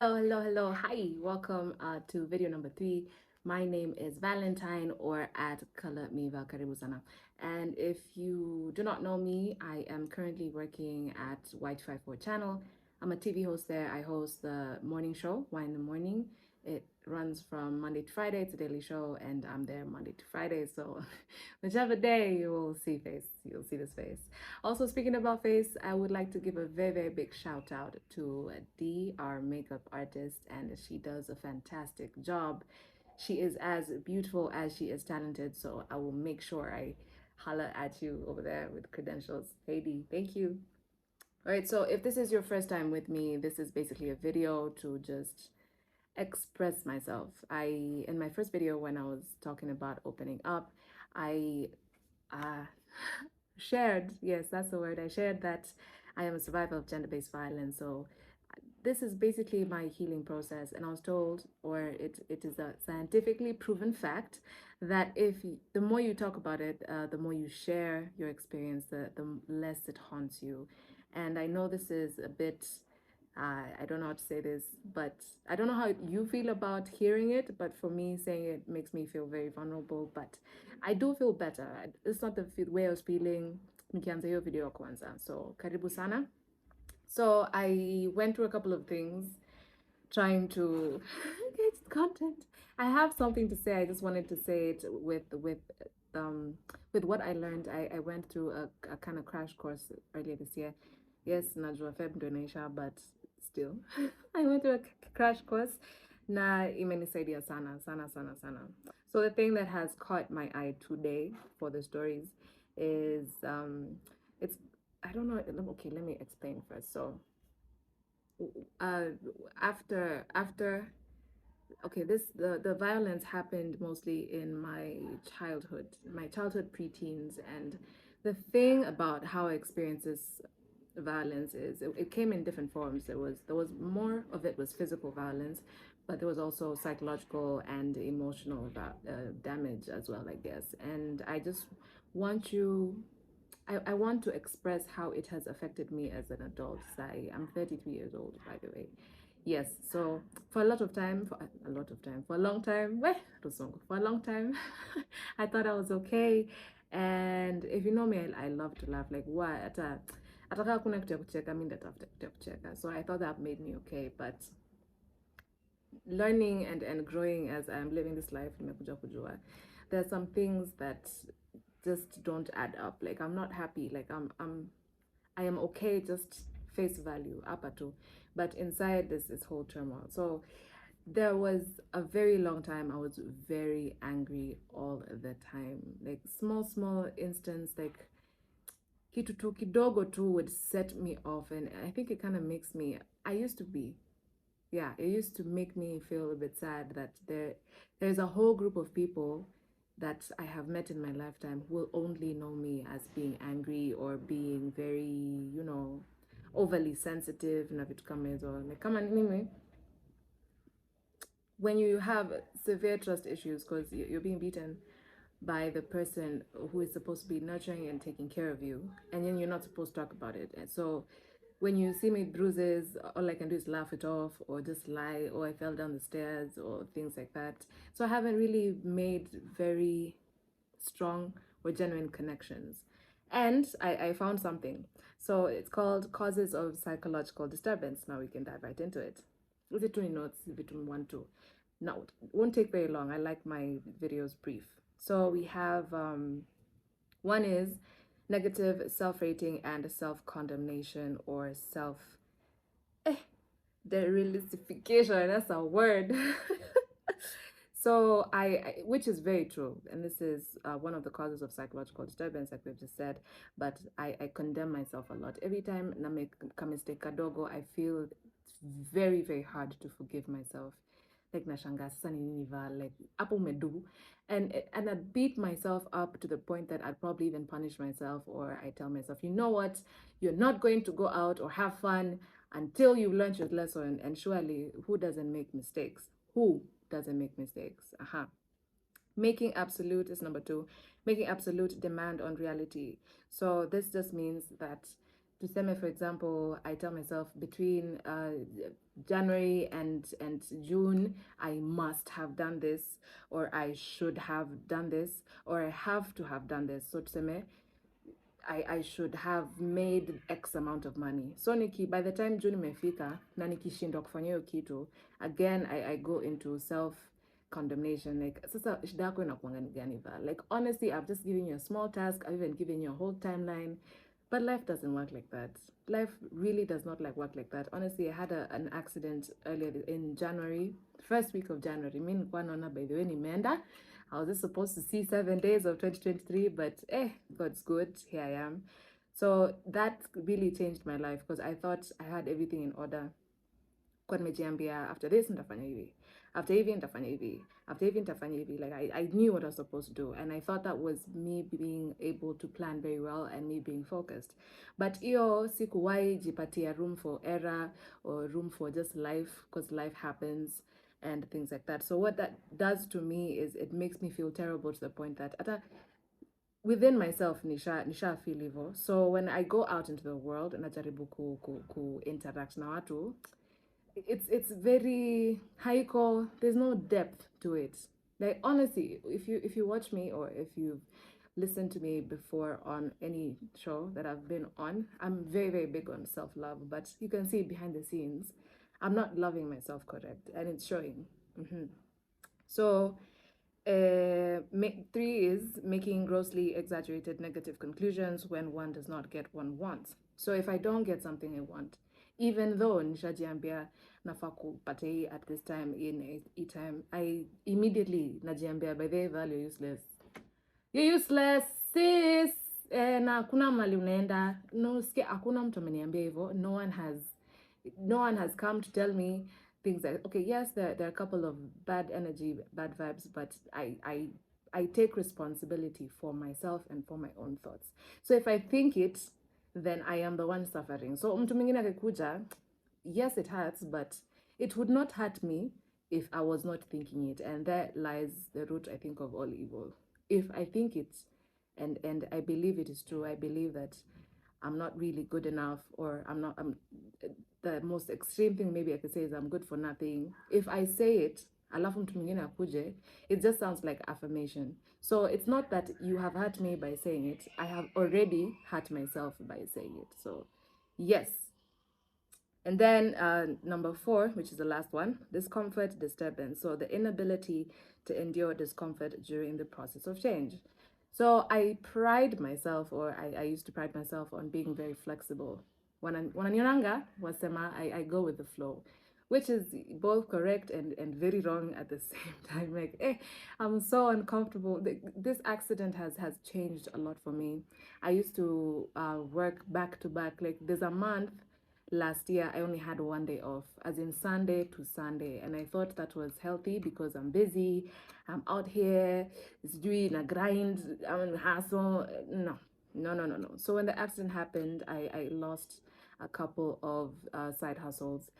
Hello. Hi, welcome to video number 3. My name is Valentine or at Color Me Val Karibu Sana. And if you do not know me, I am currently working at White54 channel. I'm a TV host there. I host the morning show, Why in the Morning. It runs from Monday to Friday. It's a daily show, and I'm there Monday to Friday. So, whichever day you will see face, you'll see this face. Also, speaking about face, I would like to give a very big shout out to Dee, our makeup artist, and she does a fantastic job. She is as beautiful as she is talented, so I will make sure I holla at you over there with credentials. Hey Dee, thank you. All right, so if this is your first time with me, this is basically a video to just express myself. In my first video, when I was talking about opening up, I uh, shared, yes, that's the word, I shared that I am a survivor of gender-based violence. So this is basically my healing process, and I was told, or it is a scientifically proven fact, that the more you talk about it, the more you share your experience, the less it haunts you. And I know this is a bit, I don't know how to say this, but I don't know how you feel about hearing it, but for me, saying it makes me feel very vulnerable. But I do feel better. It's not the way I was feeling nikianza hiyo video kwanza. So karibu sana. So I went through a couple of things trying to get content. I have something to say. I just wanted to say it with what I learned. I went through a kind of crash course earlier this year. Yes, najua Feb ndo inaisha, but still. I went through a crash course na imenisaidia sana. So the thing that has caught my eye today for the stories is it's I don't know. Okay, let me explain first. So, uh, after okay, the violence happened mostly in my childhood preteens, and the thing about how I experience this violence is it came in different forms. There was more of it was physical violence, but there was also psychological and emotional damage as well, I guess. And I just want you I want to express how it has affected me as an adult. I'm 33 years old, by the way. Yes, so for a for a long time, for a long time, I thought I was okay. And if you know me, I love to laugh. Like, what? Ataka kuna kitu ya kucheka, mimi ndatafuta kitu ya kucheka. So I thought that made me okay. But learning and growing as I'm living this life, nimekuja kujua, there's some things that just don't add up. Like I'm not happy. Like I am okay, just face value, up to. But inside this whole turmoil. So there was a very long time I was very angry all the time. Like small instance, like kitu tu kidogo tu would set me off, and I think it kind of makes me. I used to be, yeah, it used to make me feel a bit sad that there's a whole group of people that I have met in my lifetime who will only know me as being angry or being very, overly sensitive na vitu kama hizo. Like kama mimi, when you have severe trust issues because you're being beaten by the person who is supposed to be nurturing and taking care of you, and then you're not supposed to talk about it. And so when you see me bruises, all I can do is laugh it off or just lie, or I fell down the stairs or things like that. So I haven't really made very strong or genuine connections. And I found something. So it's called Causes of Psychological Disturbance. Now we can dive right into it. Is it 20 notes if you want to? No, it won't take very long. I like my videos brief. So we have one is negative self-rating and self-condemnation or derealistification. That's a word. So which is very true, and this is one of the causes of psychological disturbance, like we've just said. But I condemn myself a lot every time I make a mistake kadogo. I feel it's very hard to forgive myself. Like nashanga sasa ni nini va, like hapo umedu, and I beat myself up to the point that I'd probably even punish myself, or I tell myself, you know what, you're not going to go out or have fun until you've learned your lesson. And surely, who doesn't make mistakes? Who doesn't make mistakes? Making absolute is number 2. Making absolute demand on reality. So this just means that tuseme for example, I tell myself between January and June I must have done this, or I should have done this, or I have to have done this. So tuseme I should have made X amount of money. So niki by the time June imefika na nikishindwa kufanya hiyo kitu, again I go into self condemnation. Like sasa shida yako inakuanga ni gani va? Like honestly, I've just given you a small task, I've even given you a whole timeline. But life doesn't work like that. Life really does not like work like that. Honestly, I had an accident earlier in January, first week of January. Mi nilikuwa naona by the way nimeenda. I was just supposed to see 7 days of 2023, but God's good. Here I am. So that really changed my life because I thought I had everything in order. Kwa nimejiambia after this nitafanya hivi, after hivi nitafanya hivi, after hivi nitafanya hivi. Like I knew what I was supposed to do, and I thought that was me being able to plan very well and me being focused. But iyo sikuwahi jipatia room for error or room for just life, because life happens and things like that. So what that does to me is it makes me feel terrible to the point that ata within myself nisha feel hivyo. So when I go out into the world and najaribu ku interact na watu, it's very haiko, there's no depth to it. Like honestly, if you watch me or if you've listened to me before on any show that I've been on, I'm very, very big on self-love, but you can see behind the scenes I'm not loving myself correct, and it's showing. So 3 is making grossly exaggerated negative conclusions when one does not get what one wants. So if I don't get something I want, even though nishajiambia nafaa kupata hii at this time in a time, I immediately najiambia by the value useless. You're useless, sis. Na hakuna mali unaenda. No, sikia hakuna mtu ameniambia hivyo. No one has come to tell me things like, okay, yes, there are a couple of bad energy, bad vibes, but I take responsibility for myself and for my own thoughts. So if I think it, then I am the one suffering. So mtu mwingine akikuja, yes, it hurts, but it would not hurt me if I was not thinking it. And there lies the root, I think, of all evil. If I think it and I believe it is true, I believe that I'm not really good enough, or I'm the most extreme thing maybe I could say is I'm good for nothing. If I say it, alafu mtu mwingine akuje, it just sounds like affirmation. So it's not that you have hurt me by saying it. I have already hurt myself by saying it. So yes. And then number 4, which is the last one, discomfort, disturbance. So the inability to endure discomfort during the process of change. So I pride myself, or I used to pride myself on being very flexible. Wananioranga wasema I go with the flow, which is both correct and very wrong at the same time. Like, I'm so uncomfortable. This accident has changed a lot for me. I used to work back to back. Like there's a month last year I only had 1 day off, as in Sunday to Sunday, and I thought that was healthy because I'm busy, I'm out here, it's doing a grind, I'm in hustle. No. So when the accident happened, I lost a couple of side hustles.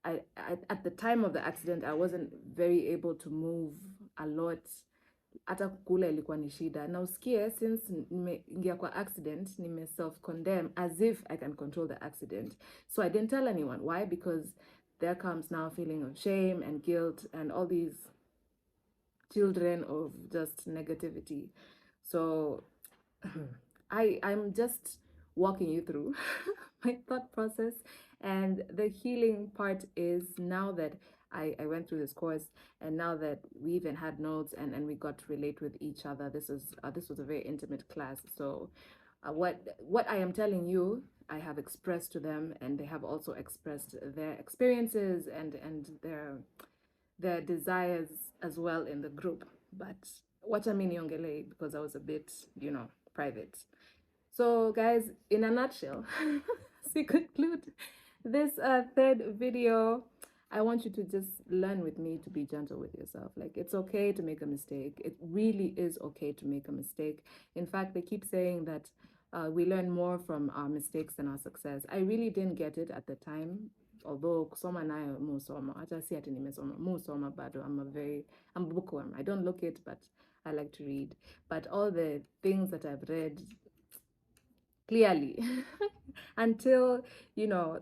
At the time of the accident, I wasn't very able to move a lot. Hata kukula ilikuwa ni shida. Na usikie, since nimeingia kwa accident, nime self-condemn as if I can control the accident. So I didn't tell anyone. Why? Because there comes now feeling of shame and guilt and all these children of just negativity. So I'm just walking you through my thought process. And the healing part is now that I went through this course, and now that we even had notes and we got to relate with each other. This was a very intimate class. So what I am telling you, I have expressed to them, and they have also expressed their experiences and their desires as well in the group. But wacha mi niongele because I was a bit, private. So guys, in a nutshell, as we conclude this third video, I want you to just learn with me to be gentle with yourself. Like, it's okay to make a mistake. It really is okay to make a mistake. In fact, they keep saying that we learn more from our mistakes than our success. I really didn't get it at the time. Although kusoma nayo musoma, hata si ati nimesoma, musoma bado. I'm a bookworm. I don't look it, but I like to read. But all the things that I've read, clearly. Until,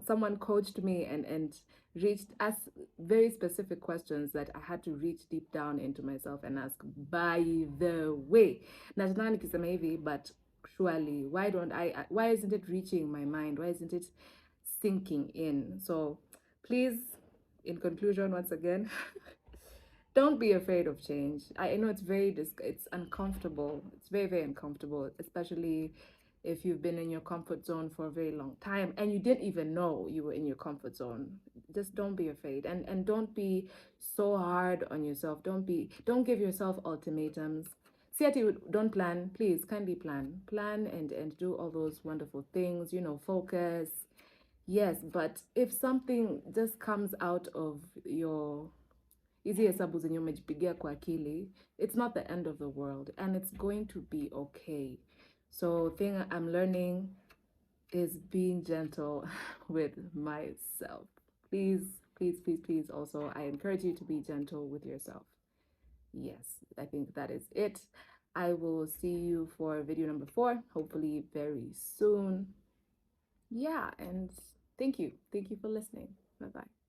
someone coached me and reached us very specific questions that I had to reach deep down into myself and ask, by the way, najua nikisema hivi, but surely, why isn't it reaching my mind? Why isn't it sinking in? So please, in conclusion, once again, don't be afraid of change. I know it's uncomfortable. It's very, very uncomfortable, especially if you've been in your comfort zone for a very long time and you didn't even know you were in your comfort zone. Just don't be afraid, and don't be so hard on yourself. Don't give yourself ultimatums. See, don't plan. Please, kindly plan and do all those wonderful things. Focus. Yes, but if something just comes out of your hizi hesabu zenye umejipigia kwa akili, it's not the end of the world and it's going to be okay. So thing I'm learning is being gentle with myself. Please, please, please, please, also I encourage you to be gentle with yourself. Yes, I think that is it. I will see you for video number 4, hopefully very soon. Yeah, and thank you for listening. Bye bye.